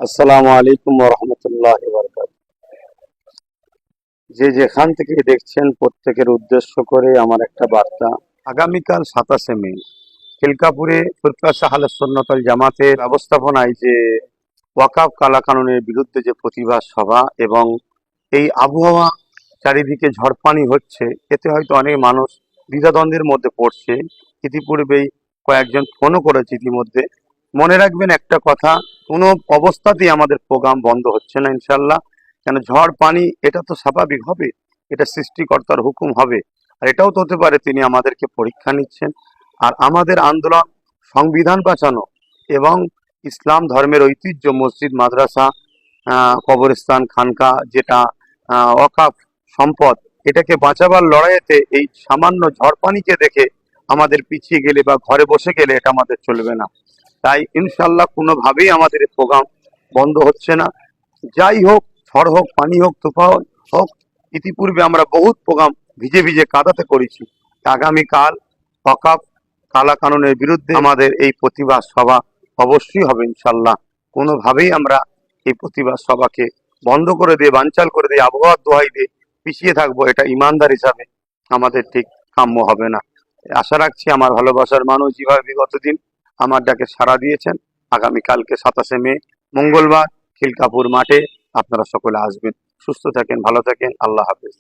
আসসালামু আলাইকুম ওয়া রাহমাতুল্লাহি ওয়া বারাকাতুহু। যে যেখান থেকে দেখছেন প্রত্যেকের উদ্দেশ্য করে আমার একটা বার্তা। আগামীকাল 27 মে খিলকাপুরে ফুরকাত আহলে সুন্নাত ওয়াল জামাতের ব্যবস্থাপনায় যে ওয়াকফ কালাকানুনের বিরুদ্ধে যে প্রতিবাদ সভা এবং এই আবহাওয়া চারিদিকে ঝড়পানি হচ্ছে, এতে হয়তো অনেক মানুষ দ্বিধাদ্বন্দ্বের মধ্যে পড়ছে। ইতিপূর্বেই কয়েকজন ফোনও করেছে ইতিমধ্যে। মনে রাখবেন একটা কথা, কোনো অবস্থাতেই আমাদের প্রোগ্রাম বন্ধ হচ্ছে না ইনশাল্লাহ। কেন, ঝড় পানি এটা তো স্বাভাবিক হবে, এটা সৃষ্টিকর্তার হুকুম হবে। আর এটাও তো হতে পারে তিনি আমাদেরকে পরীক্ষা নিচ্ছেন। আর আমাদের আন্দোলন সংবিধান বাঁচানো এবং ইসলাম ধর্মের ঐতিহ্য মসজিদ মাদ্রাসা কবরস্থান খানকা যেটা ওয়াকফ সম্পদ, এটাকে বাঁচাবার লড়াইয়েতে এই সামান্য ঝড় পানিকে দেখে আমাদের পিছিয়ে গেলে বা ঘরে বসে গেলে এটা আমাদের চলবে না। তাই ইনশাল্লাহ কোনোভাবেই আমাদের এই প্রোগ্রাম বন্ধ হচ্ছে না। যাই হোক, ঝড় হোক, পানি হোক, তুফান হোক, ইতিপূর্বে আমরা বহুত প্রোগ্রাম ভিজে ভিজে কাদাতে করেছি। আগামীকাল ওয়াকফ কালা কানুনের বিরুদ্ধে আমাদের এই প্রতিবাদ সভা অবশ্যই হবে ইনশাল্লাহ। কোনোভাবেই আমরা এই প্রতিবাদ সভাকে বন্ধ করে দিয়ে, বানচাল করে দিয়ে, আবহাওয়ার দোহাই দিয়ে পিছিয়ে থাকবো, এটা ইমানদার হিসাবে আমাদের ঠিক কাম্য হবে না। আশা রাখছি আমার ভালোবাসার মানুষ যেভাবে বিগত দিন আমার ডাকে সাড়া দিয়েছেন, আগামীকালকে 27 মে মঙ্গলবার খিলকাপুর মাঠে আপনারা সকলে আসবেন। সুস্থ থাকেন, ভালো থাকেন, আল্লাহ হাফেজ।